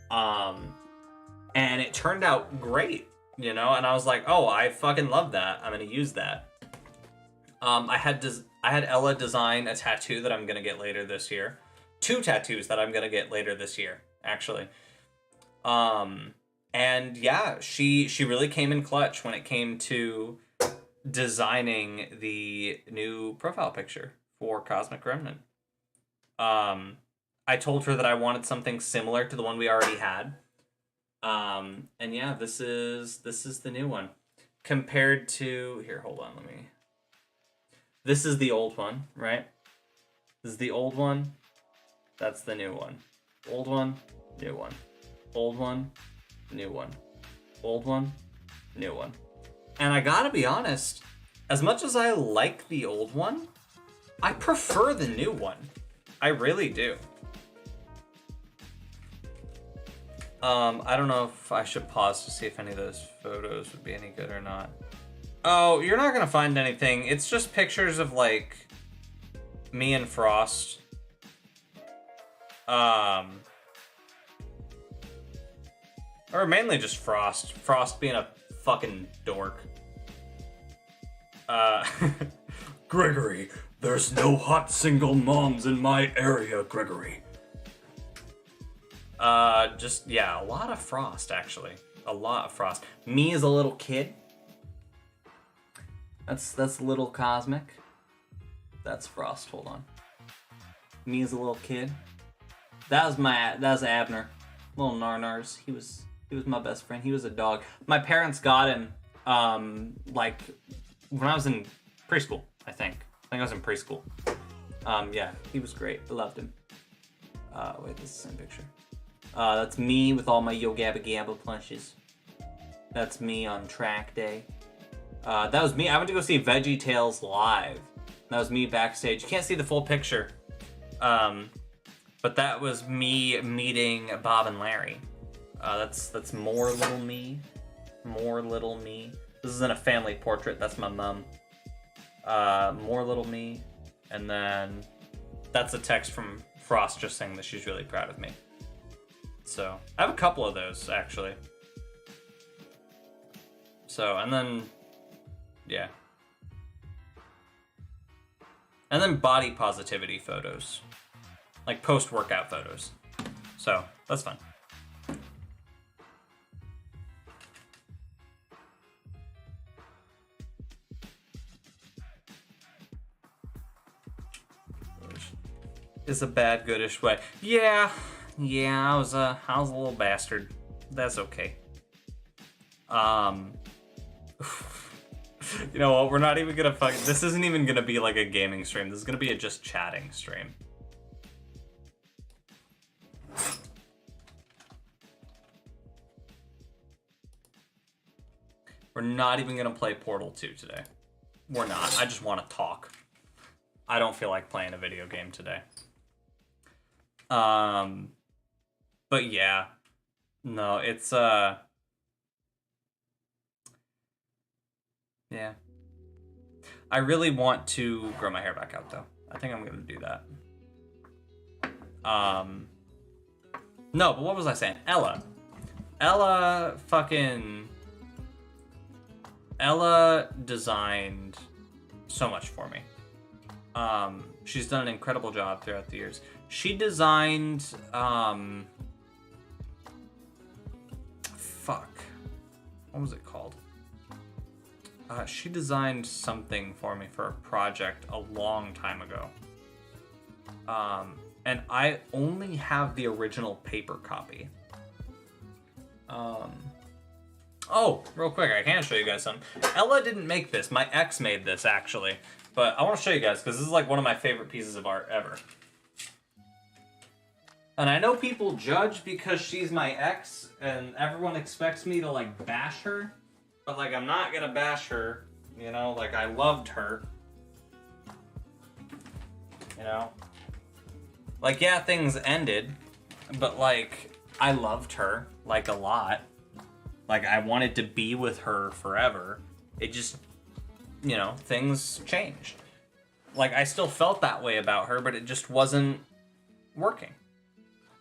And it turned out great, you know? And I was like, oh, I fucking love that. I'm going to use that. I had Ella design a tattoo that I'm going to get later this year. 2 tattoos that I'm going to get later this year, actually. And yeah, she really came in clutch when it came to designing the new profile picture for Cosmic Remnant. I told her that I wanted something similar to the one we already had. And yeah, this is the new one. Compared to... Here, hold on, let me... This is the old one, right? This is the old one. That's the new one. Old one, new one. Old one, new one. Old one, new one. And I gotta be honest, as much as I like the old one, I prefer the new one. I really do. I don't know if I should pause to see if any of those photos would be any good or not. Oh, you're not gonna find anything. It's just pictures of, like, me and Frost. Or mainly just Frost. Frost being a fucking dork. Gregory, there's no hot single moms in my area, Gregory. Just, yeah, a lot of Frost, actually. A lot of Frost. Me as a little kid. That's little Cosmic. That's Frost, hold on. Me as a little kid. That was Abner. Little Narnars. He was my best friend. He was a dog. My parents got him, like, when I was in preschool, I think. I was in preschool. Yeah, he was great. I loved him. Wait, this is the same picture. That's me with all my Yo Gabba Gabba plushes. That's me on track day. That was me. I went to go see Veggie Tales live. That was me backstage. You can't see the full picture. But that was me meeting Bob and Larry. That's more little me. More little me. This isn't a family portrait. That's my mom. More little me. And then that's a text from Frost just saying that she's really proud of me. So I have a couple of those, actually. So, and then... Yeah. And then body positivity photos. Like post-workout photos. So, that's fun. Is a bad goodish way. Yeah, I was a little bastard. That's okay. You know what? We're not even gonna this isn't even gonna be like a gaming stream. This is gonna be a just chatting stream. We're not even gonna play Portal 2 today. We're not. I just want to talk. I don't feel like playing a video game today. But yeah. No, it's yeah. I really want to grow my hair back out though. I think I'm gonna do that. No, but what was I saying? Ella Ella designed so much for me. She's done an incredible job throughout the years. She designed, what was it called? She designed something for me for a project a long time ago. And I only have the original paper copy. Oh, real quick, I can show you guys some. Ella didn't make this. My ex made this, actually. But I want to show you guys, because this is like one of my favorite pieces of art ever. And I know people judge because she's my ex, and everyone expects me to, like, bash her. But, like, I'm not gonna bash her, you know? Like, I loved her. You know? Like, yeah, things ended, but, like, I loved her, like, a lot. Like, I wanted to be with her forever. It just, you know, things changed. Like, I still felt that way about her, but it just wasn't working.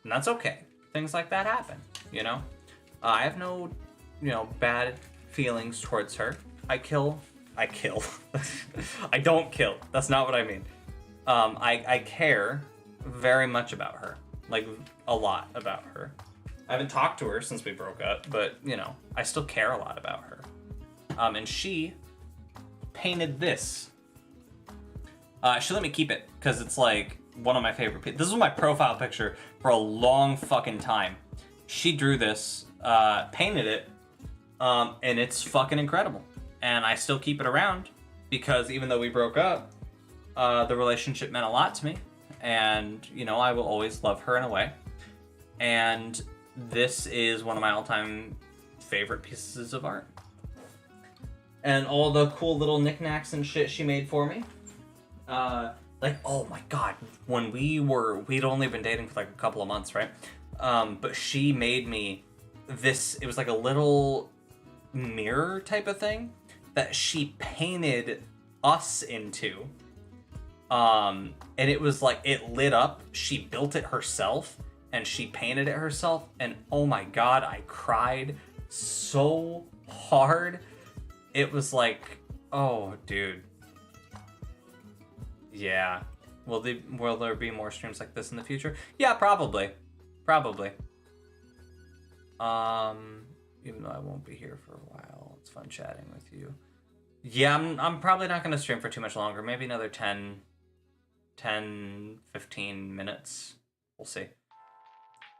And that's okay. Things like that happen, you know? I have no, you know, bad feelings towards her. I kill. I don't kill. That's not what I mean. I care very much about her. Like, a lot about her. I haven't talked to her since we broke up, but, you know, I still care a lot about her. And she painted this. She let me keep it, because it's, like, one of my favorite This was my profile picture for a long fucking time. She drew this, painted it, and it's fucking incredible. And I still keep it around, because even though we broke up, the relationship meant a lot to me. And, you know, I will always love her in a way. And this is one of my all-time favorite pieces of art. And all the cool little knickknacks and shit she made for me. Like, oh my god, when we'd only been dating for like a couple of months, right? But she made me this, it was like a little mirror type of thing that she painted us into. And it was like, it lit up, she built it herself, and she painted it herself, and oh my god, I cried so hard. It was like, oh, dude. Yeah. Will there be more streams like this in the future? Yeah, probably. Probably. Even though I won't be here for a while, it's fun chatting with you. Yeah, I'm probably not going to stream for too much longer. Maybe another 10, 15 minutes. We'll see.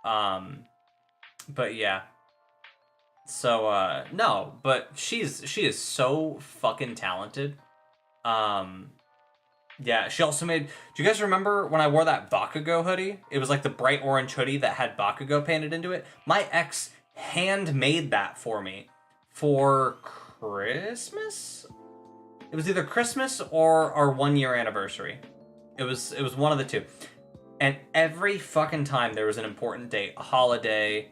But yeah. So, no, but she is so fucking talented. Yeah, she also made... Do you guys remember when I wore that Bakugo hoodie? It was like the bright orange hoodie that had Bakugo painted into it. My ex handmade that for me for Christmas? It was either Christmas or our 1-year anniversary. It was one of the two. And every fucking time there was an important date, a holiday,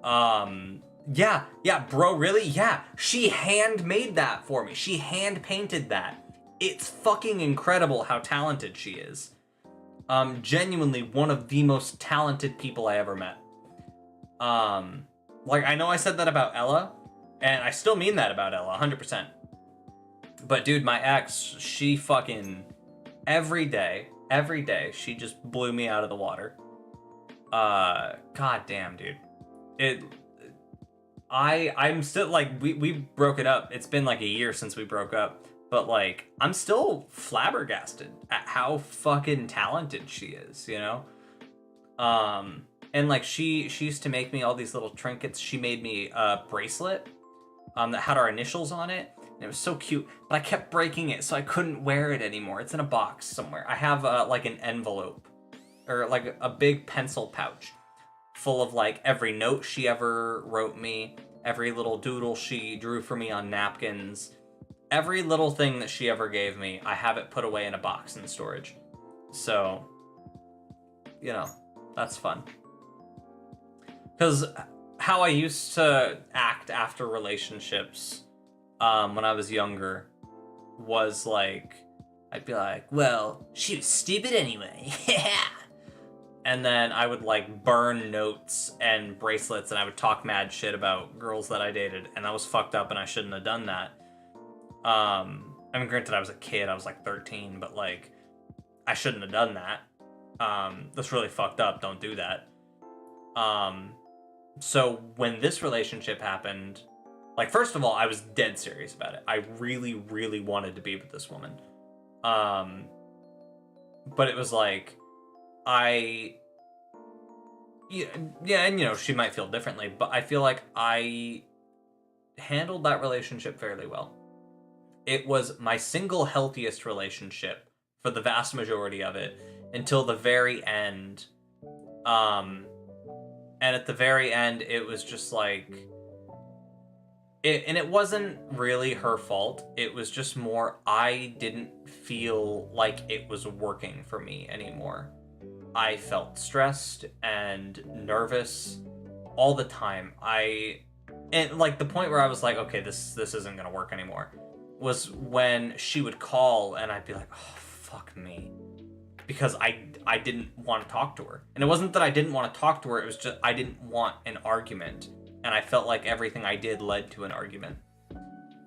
yeah, bro, really? Yeah, she handmade that for me. She hand painted that. It's fucking incredible how talented she is. Genuinely one of the most talented people I ever met. Like, I know I said that about Ella, and I still mean that about Ella, 100%. But dude, my ex, she fucking, every day, she just blew me out of the water. God damn, dude. I'm still, like, we broke it up. It's been like a year since we broke up. But, like, I'm still flabbergasted at how fucking talented she is, you know? And, like, she used to make me all these little trinkets. She made me a bracelet that had our initials on it. And it was so cute. But I kept breaking it, so I couldn't wear it anymore. It's in a box somewhere. I have, like, an envelope. Or, like, a big pencil pouch full of, like, every note she ever wrote me. Every little doodle she drew for me on napkins. Every little thing that she ever gave me, I have it put away in a box in storage. So, you know, that's fun. Because how I used to act after relationships when I was younger was like, I'd be like, well, she was stupid anyway. And then I would like burn notes and bracelets, and I would talk mad shit about girls that I dated, and that was fucked up, and I shouldn't have done that. I mean, granted, I was a kid, I was like 13, but like, I shouldn't have done that. That's really fucked up. Don't do that. So when this relationship happened, like, first of all, I was dead serious about it. I really, really wanted to be with this woman. But it was like, yeah, and you know, she might feel differently, but I feel like I handled that relationship fairly well. It was my single healthiest relationship for the vast majority of it until the very end. And at the very end, it was just like, and it wasn't really her fault. It was just more, I didn't feel like it was working for me anymore. I felt stressed and nervous all the time. And like the point where I was like, okay, this isn't gonna work anymore, was when she would call and I'd be like, oh, fuck me. Because I didn't want to talk to her. And it wasn't that I didn't want to talk to her, it was just I didn't want an argument. And I felt like everything I did led to an argument.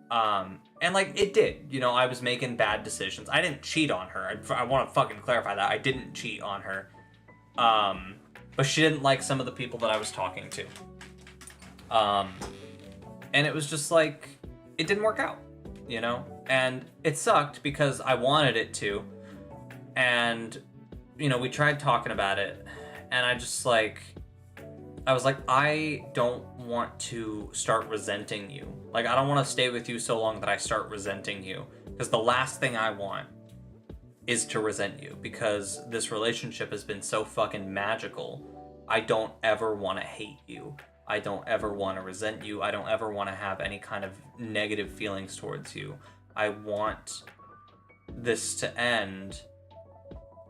And like it did, you know, I was making bad decisions. I didn't cheat on her. I want to fucking clarify that. I didn't cheat on her. But she didn't like some of the people that I was talking to. And it was just like, it didn't work out, you know? And it sucked because I wanted it to. And, you know, we tried talking about it. And I was like, I don't want to start resenting you. Like, I don't want to stay with you so long that I start resenting you. Because the last thing I want is to resent you. Because this relationship has been so fucking magical. I don't ever want to hate you. I don't ever want to resent you. I don't ever want to have any kind of negative feelings towards you. I want this to end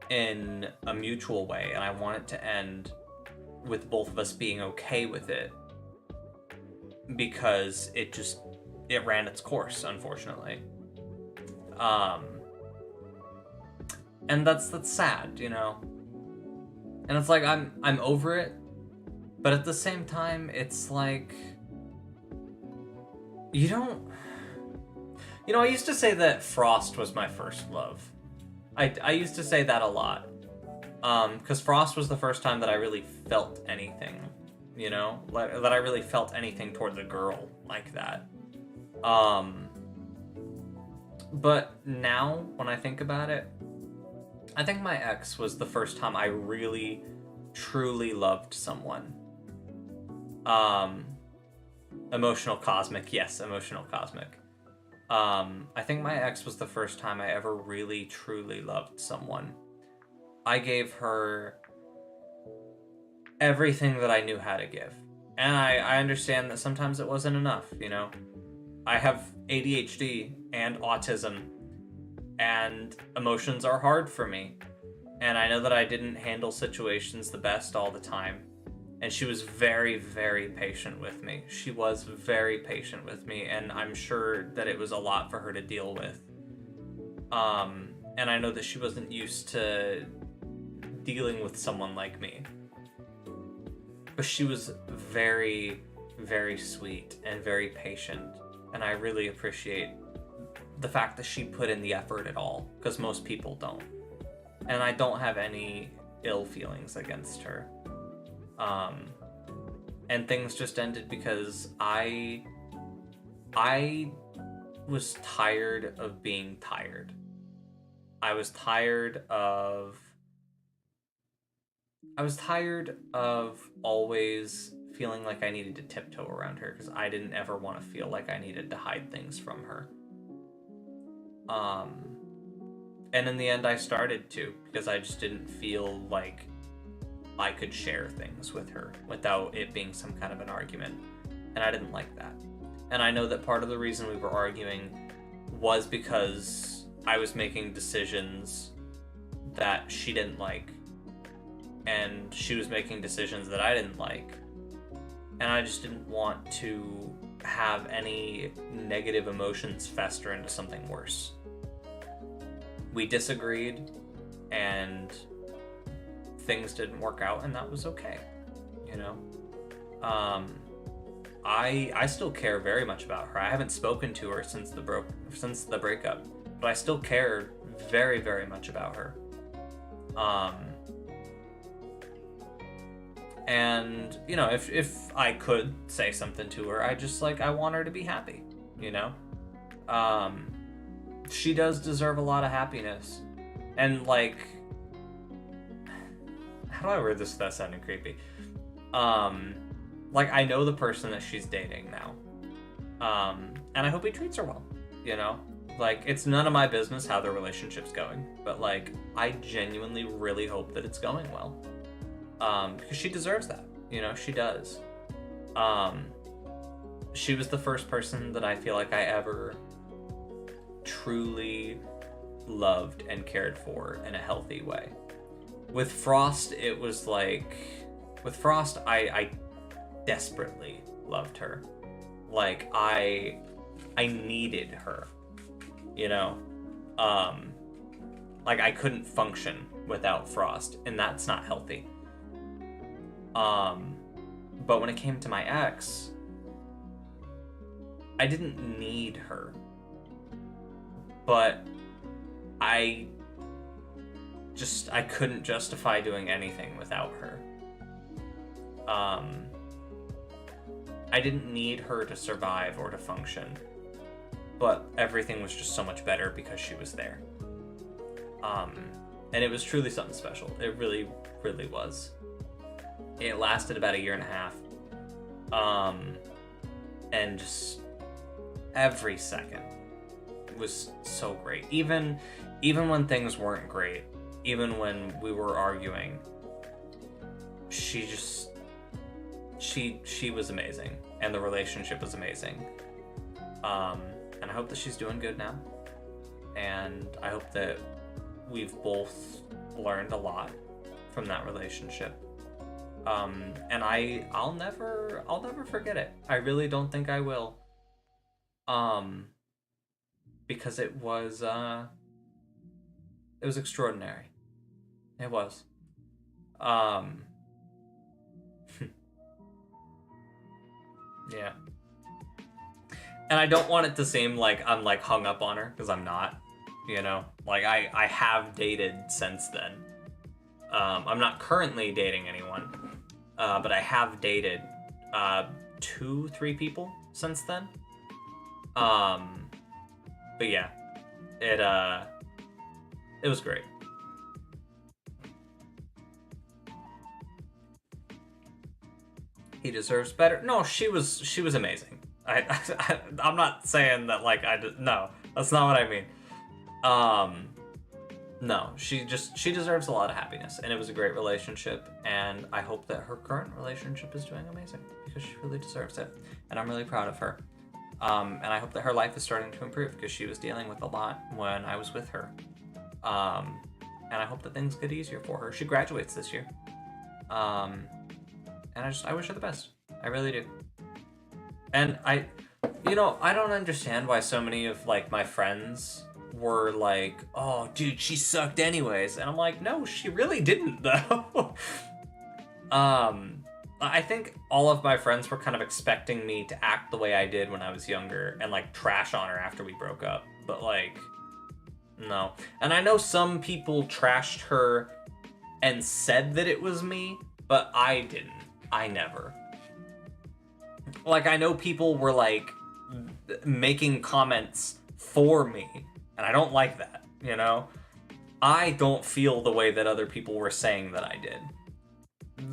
in a mutual way. And I want it to end with both of us being okay with it, because it ran its course, unfortunately. And that's sad, you know. And it's like I'm over it, but at the same time, it's like, you know, I used to say that Frost was my first love. I used to say that a lot. Because Frost was the first time that I really felt anything, you know? That I really felt anything towards a girl like that. But now, when I think about it, I think my ex was the first time I really, truly loved someone. Emotional Cosmic, yes, Emotional Cosmic. I think my ex was the first time I ever really, truly loved someone. I gave her everything that I knew how to give. And I understand that sometimes it wasn't enough, you know? I have ADHD and autism, and emotions are hard for me. And I know that I didn't handle situations the best all the time. And she was very, very patient with me. She was very patient with me, and I'm sure that it was a lot for her to deal with. And I know that she wasn't used to dealing with someone like me. But she was very, very sweet and very patient. And I really appreciate the fact that she put in the effort at all, because most people don't. And I don't have any ill feelings against her. And things just ended because I was tired of being tired. I was tired of always feeling like I needed to tiptoe around her, because I didn't ever want to feel like I needed to hide things from her. And in the end I started to, because I just didn't feel like I could share things with her without it being some kind of an argument. And I didn't like that. And I know that part of the reason we were arguing was because I was making decisions that she didn't like. And she was making decisions that I didn't like. And I just didn't want to have any negative emotions fester into something worse. We disagreed, and things didn't work out, and that was okay, you know. I still care very much about her. I haven't spoken to her since the breakup, but I still care very, very much about her. And you know, if I could say something to her, I want her to be happy, you know. She does deserve a lot of happiness, and like, how do I word this without sounding creepy? Like, I know the person that she's dating now, and I hope he treats her well, you know. Like, it's none of my business how their relationship's going, but like, I genuinely really hope that it's going well, because she deserves that, you know. She does. She was the first person that I feel like I ever truly loved and cared for in a healthy way. With Frost, it was like, with Frost, I desperately loved her. Like, I needed her, you know. Like, I couldn't function without Frost, and that's not healthy. But when it came to my ex, I didn't need her, but I couldn't justify doing anything without her. I didn't need her to survive or to function, but everything was just so much better because she was there. And it was truly something special. It really, really was. It lasted about 1.5 years. And just every second was so great. Even when things weren't great, even when we were arguing, she was amazing, and the relationship was amazing. And I hope that she's doing good now, and I hope that we've both learned a lot from that relationship. And I'll never forget it. I really don't think I will. Because it was extraordinary. It was. Yeah. And I don't want it to seem like I'm like hung up on her, because I'm not, you know. Like, I have dated since then. I'm not currently dating anyone, but I have dated 2-3 people since then. But yeah, it was great. He deserves better. No, she was amazing. I'm not saying that like no, that's not what I mean. No, she deserves a lot of happiness, and it was a great relationship, and I hope that her current relationship is doing amazing, because she really deserves it, and I'm really proud of her. And I hope that her life is starting to improve, because she was dealing with a lot when I was with her. And I hope that things get easier for her. She graduates this year. And I wish her the best. I really do. And I don't understand why so many of like my friends were like, oh dude, she sucked anyways. And I'm like, no, she really didn't though. I think all of my friends were kind of expecting me to act the way I did when I was younger and like trash on her after we broke up. But like, no. And I know some people trashed her and said that it was me, but I didn't. I never. Like, I know people were like making comments for me, and I don't like that, you know? I don't feel the way that other people were saying that I did.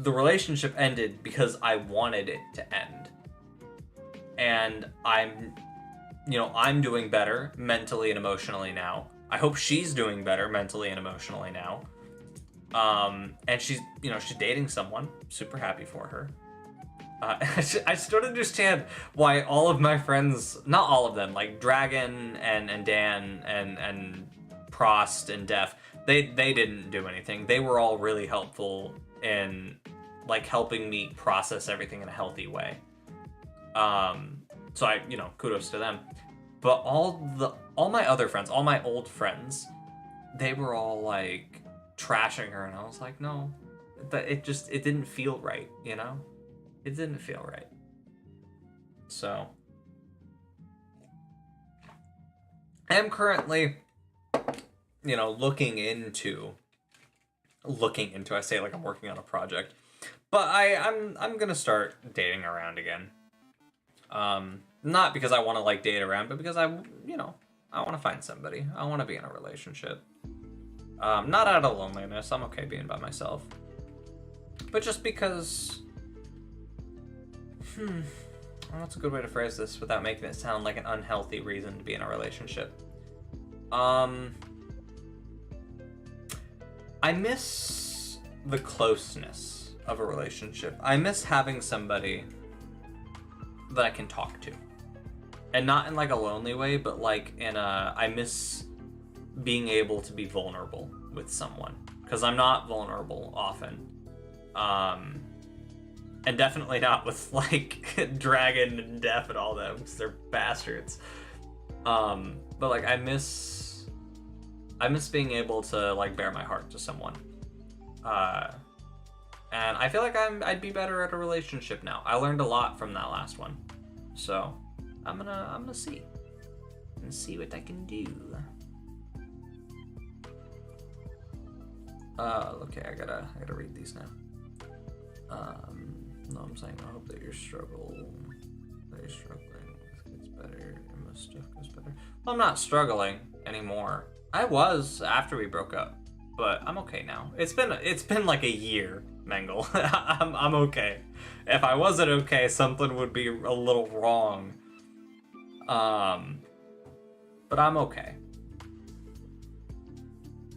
The relationship ended because I wanted it to end. And I'm doing better mentally and emotionally now. I hope she's doing better mentally and emotionally now. And she's dating someone. Super happy for her. I just don't understand why all of my friends, not all of them, like Dragon and Dan and Prost and Def, they didn't do anything. They were all really helpful in like helping me process everything in a healthy way. So kudos to them. But all my other friends, all my old friends, they were all like trashing her, and I was like, no, But it didn't feel right, you know? It didn't feel right. So I am currently, you know, looking into, I say like I'm working on a project, but I'm gonna start dating around again. Not because I want to like date around, but because I want to find somebody. I want to be in a relationship. Not out of loneliness. I'm okay being by myself. But just because, what's a good way to phrase this without making it sound like an unhealthy reason to be in a relationship? I miss the closeness of a relationship. I miss having somebody that I can talk to. And not in like a lonely way, but like in a, I miss being able to be vulnerable with someone. Because I'm not vulnerable often. And definitely not with like Dragon and Def and all them, because they're bastards. But like I miss being able to like bare my heart to someone. And I feel like I'd be better at a relationship now. I learned a lot from that last one. So I'm gonna see. And see what I can do. Okay, I gotta read these now. No, I'm saying I hope that you're struggling. It gets better. And most stuff goes better. Well, I'm not struggling anymore. I was after we broke up, but I'm okay now. It's been like a year, Mangle. I'm okay. If I wasn't okay, something would be a little wrong. But I'm okay.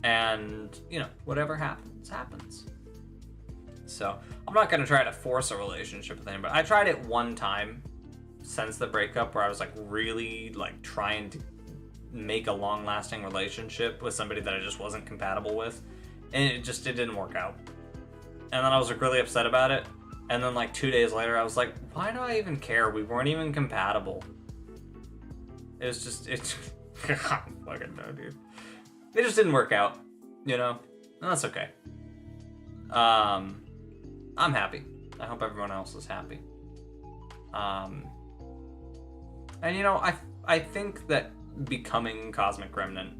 And, you know, whatever happens. So, I'm not gonna try to force a relationship with anybody. I tried it one time since the breakup where I was like really like trying to make a long-lasting relationship with somebody that I just wasn't compatible with. And it didn't work out. And then I was like really upset about it. And then like 2 days later, I was like, why do I even care? We weren't even compatible. It's fucking no, dude. It just didn't work out, you know? And that's okay. I'm happy. I hope everyone else is happy. And you know, I think that becoming Cosmic Remnant,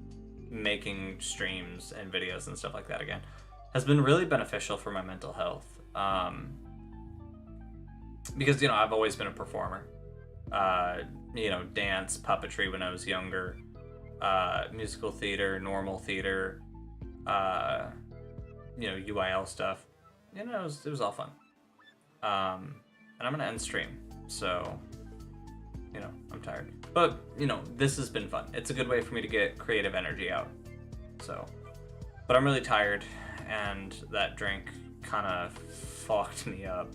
making streams and videos and stuff like that again, has been really beneficial for my mental health. Because, you know, I've always been a performer. You know, dance, puppetry when I was younger, musical theater, normal theater, you know, UIL stuff. You know, it was all fun. And I'm gonna end stream, so, you know, I'm tired. But, you know, this has been fun. It's a good way for me to get creative energy out. So, but I'm really tired, and that drink kind of fucked me up.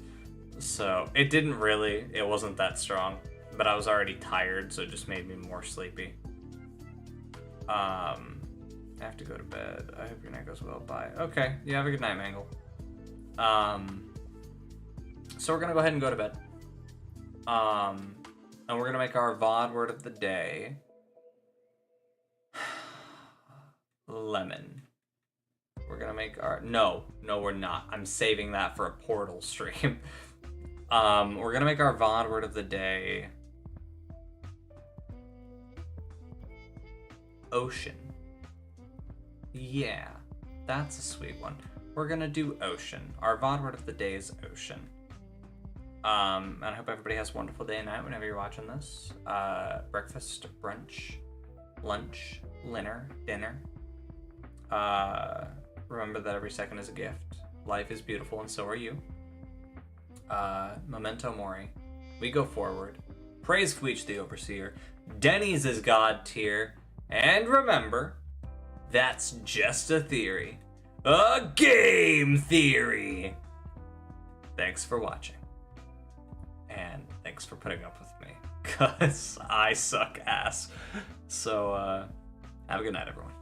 So, it wasn't that strong, but I was already tired, so it just made me more sleepy. I have to go to bed. I hope your night goes well. Bye. Okay, you have a good night, Mangle. So we're gonna go ahead and go to bed. And we're gonna make our VOD word of the day. Lemon. We're gonna make our... No, we're not. I'm saving that for a Portal stream. We're gonna make our VOD word of the day. Ocean. Yeah, that's a sweet one. We're gonna do ocean. Our VOD word of the day is ocean. And I hope everybody has a wonderful day and night whenever you're watching this. Breakfast, brunch, lunch, dinner. Remember that every second is a gift. Life is beautiful and so are you. Memento mori. We go forward. Praise Queech the Overseer. Denny's is God tier. And remember, that's just a theory. A game theory! Thanks for watching. And thanks for putting up with me. Because I suck ass. So, have a good night, everyone.